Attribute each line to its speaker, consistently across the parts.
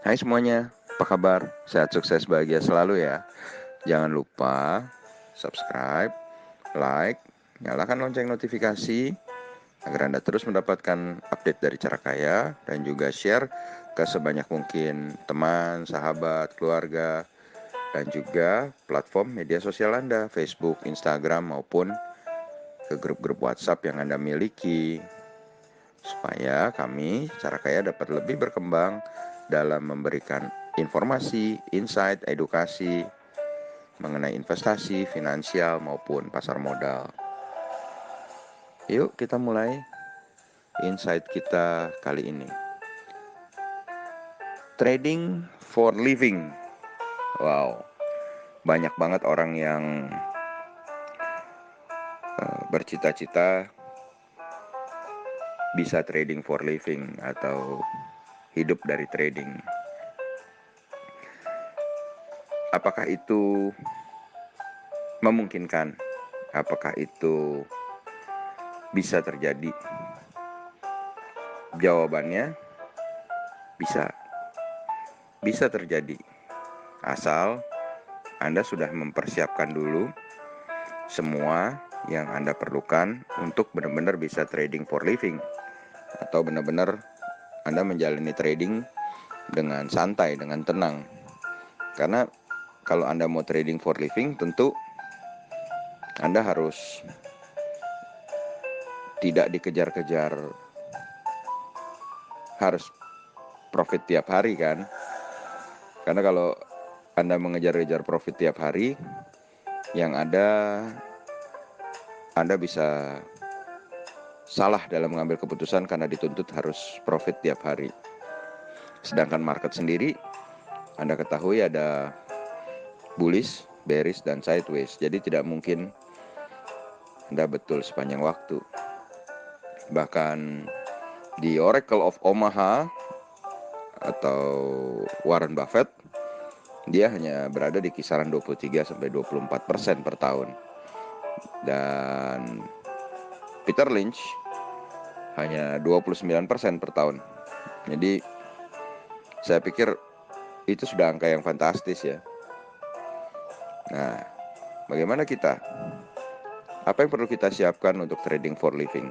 Speaker 1: Hai semuanya, apa kabar? Sehat, sukses, bahagia selalu ya. Jangan lupa subscribe, like, nyalakan lonceng notifikasi agar Anda terus mendapatkan update dari Cara Kaya dan juga share ke sebanyak mungkin teman, sahabat, keluarga, dan juga platform media sosial Anda, Facebook, Instagram, maupun ke grup-grup WhatsApp yang Anda miliki, supaya kami, Cara Kaya, dapat lebih berkembang dalam memberikan informasi, insight, edukasi mengenai investasi, finansial, maupun pasar modal. Yuk kita mulai insight kita kali ini. Trading for living. Wow, banyak banget orang yang bercita-cita bisa trading for living atau hidup dari trading. Apakah itu memungkinkan? Apakah itu bisa terjadi? Jawabannya bisa. Bisa terjadi. Asal Anda sudah mempersiapkan dulu semua yang Anda perlukan untuk benar-benar bisa trading for living, atau benar-benar Anda menjalani trading dengan santai, dengan tenang. Karena kalau Anda mau trading for living, tentu Anda harus tidak dikejar-kejar harus profit tiap hari kan. Karena kalau Anda mengejar-kejar profit tiap hari, yang ada Anda bisa salah dalam mengambil keputusan karena dituntut harus profit tiap hari. Sedangkan market sendiri, Anda ketahui ada bullish, bearish, dan sideways. Jadi tidak mungkin Anda betul sepanjang waktu. Bahkan di Oracle of Omaha atau Warren Buffett, dia hanya berada di kisaran 23-24% per tahun. Dan Peter Lynch hanya 29% per tahun. Jadi saya pikir itu sudah angka yang fantastis ya. Nah, bagaimana kita? Apa yang perlu kita siapkan untuk trading for living?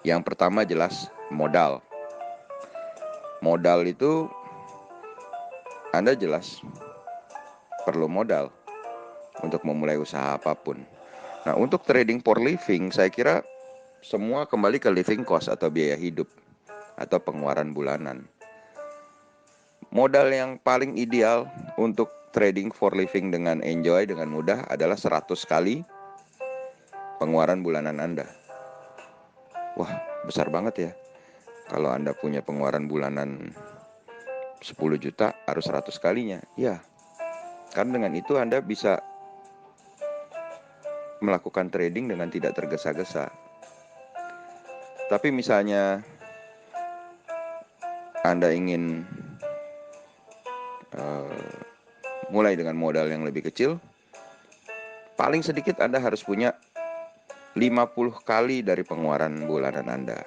Speaker 1: Yang pertama jelas modal. Modal itu Anda jelas perlu modal untuk memulai usaha apapun. Nah, untuk trading for living, saya kira semua kembali ke living cost atau biaya hidup atau pengeluaran bulanan. Modal yang paling ideal untuk trading for living dengan enjoy, dengan mudah adalah 100 kali pengeluaran bulanan Anda. Wah, besar banget ya. Kalau Anda punya pengeluaran bulanan 10 juta harus 100 kalinya. Ya, karena dengan itu Anda bisa melakukan trading dengan tidak tergesa-gesa. Tapi misalnya Anda ingin mulai dengan modal yang lebih kecil, paling sedikit Anda harus punya 50 kali dari pengeluaran bulanan Anda.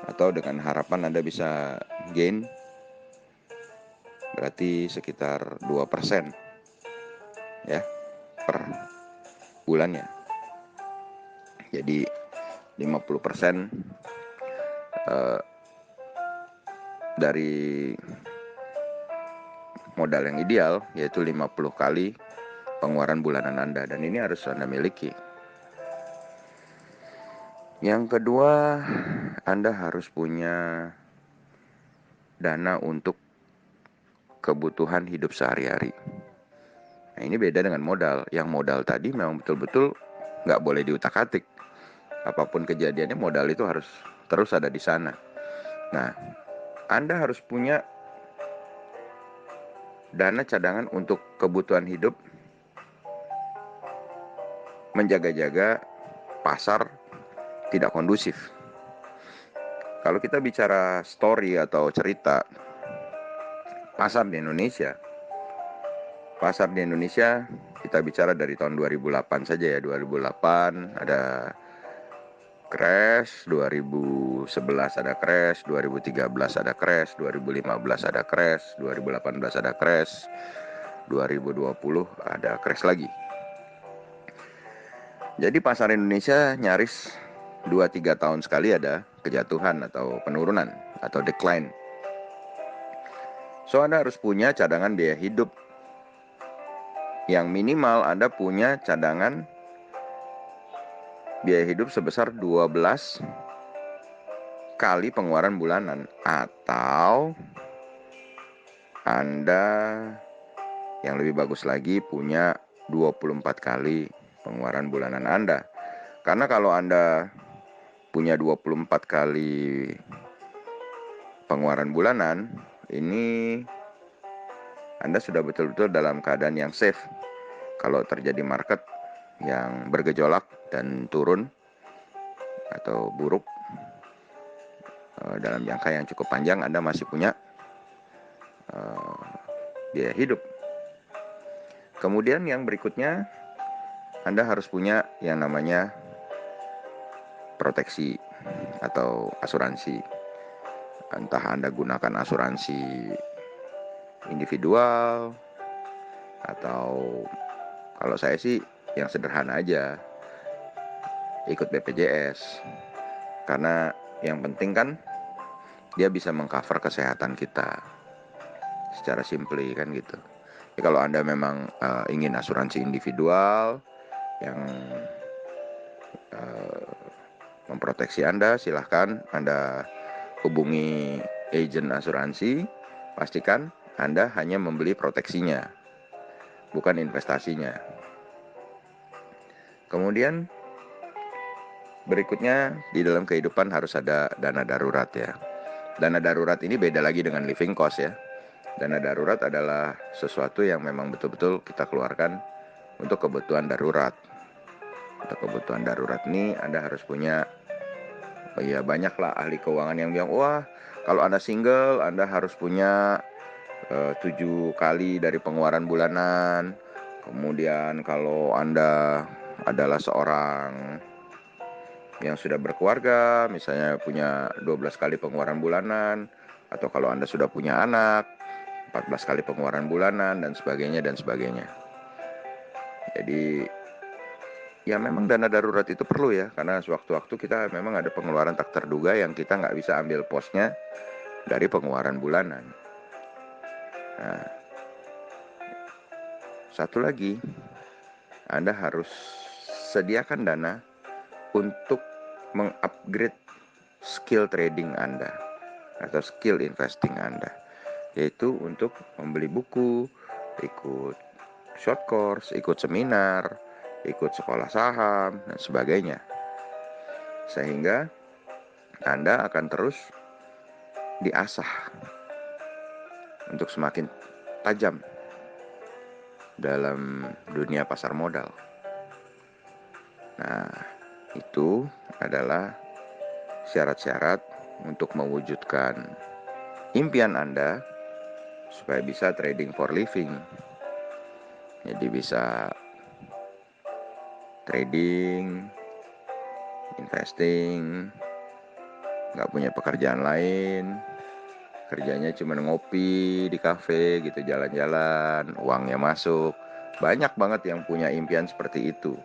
Speaker 1: Atau dengan harapan Anda bisa gain berarti sekitar 2% ya per bulannya. Jadi 50% dari modal yang ideal, yaitu 50 kali pengeluaran bulanan Anda. Dan ini harus Anda miliki. Yang kedua, Anda harus punya dana untuk kebutuhan hidup sehari-hari. Nah, ini beda dengan modal. Yang modal tadi memang betul-betul nggak boleh diutak-atik. Apapun kejadiannya, modal itu harus terus ada di sana. Nah, Anda harus punya dana cadangan untuk kebutuhan hidup, menjaga-jaga pasar tidak kondusif. Kalau kita bicara story atau cerita pasar di Indonesia kita bicara dari tahun 2008 saja ya. 2008 ada crash, 2011 ada crash, 2013 ada crash, 2015 ada crash, 2018 ada crash, 2020 ada crash lagi. Jadi pasar Indonesia nyaris 2-3 tahun sekali ada kejatuhan atau penurunan atau decline. So Anda harus punya cadangan biaya hidup. Yang minimal Anda punya cadangan biaya hidup sebesar 12 kali pengeluaran bulanan, atau Anda yang lebih bagus lagi punya 24 kali pengeluaran bulanan Anda. Karena kalau Anda punya 24 kali pengeluaran bulanan, ini Anda sudah betul-betul dalam keadaan yang safe. Kalau terjadi market yang bergejolak dan turun atau buruk dalam jangka yang cukup panjang, Anda masih punya biaya hidup. Kemudian yang berikutnya, Anda harus punya yang namanya proteksi atau asuransi. Entah Anda gunakan asuransi individual, atau kalau saya sih yang sederhana aja, ikut BPJS. Karena yang penting kan dia bisa mengcover kesehatan kita secara simply kan gitu. Jadi kalau Anda memang ingin asuransi individual yang memproteksi Anda, silahkan Anda hubungi agen asuransi. Pastikan Anda hanya membeli proteksinya, bukan investasinya. Kemudian berikutnya, di dalam kehidupan harus ada dana darurat ya. Dana darurat ini beda lagi dengan living cost ya. Dana darurat adalah sesuatu yang memang betul-betul kita keluarkan untuk kebutuhan darurat. Untuk kebutuhan darurat ini Anda harus punya, ya banyaklah ahli keuangan yang bilang, wah kalau Anda single Anda harus punya 7 kali dari pengeluaran bulanan. Kemudian kalau Anda adalah seorang yang sudah berkeluarga, misalnya punya 12 kali pengeluaran bulanan, atau kalau Anda sudah punya anak, 14 kali pengeluaran bulanan, dan sebagainya, dan sebagainya. Jadi, ya memang dana darurat itu perlu ya, karena sewaktu-waktu kita memang ada pengeluaran tak terduga yang kita nggak bisa ambil posnya dari pengeluaran bulanan. Nah, satu lagi, Anda harus sediakan dana untuk mengupgrade skill trading Anda atau skill investing Anda, yaitu untuk membeli buku, ikut short course, ikut seminar, ikut sekolah saham, dan sebagainya. Sehingga Anda akan terus diasah untuk semakin tajam dalam dunia pasar modal. Nah, itu adalah syarat-syarat untuk mewujudkan impian Anda supaya bisa trading for living. Jadi bisa trading, investing, nggak punya pekerjaan lain, kerjanya cuma ngopi di kafe gitu, jalan-jalan, uangnya masuk. Banyak banget yang punya impian seperti itu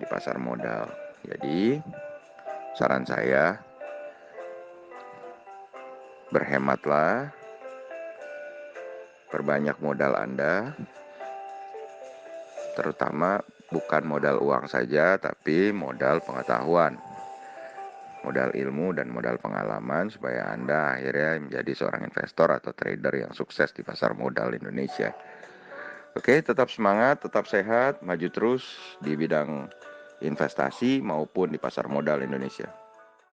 Speaker 1: di pasar modal. Jadi saran saya, berhematlah, perbanyak modal Anda, terutama bukan modal uang saja, tapi modal pengetahuan, modal ilmu dan modal pengalaman, supaya Anda akhirnya menjadi seorang investor atau trader yang sukses di pasar modal Indonesia. Oke, tetap semangat, tetap sehat, maju terus di bidang investasi maupun di pasar modal Indonesia.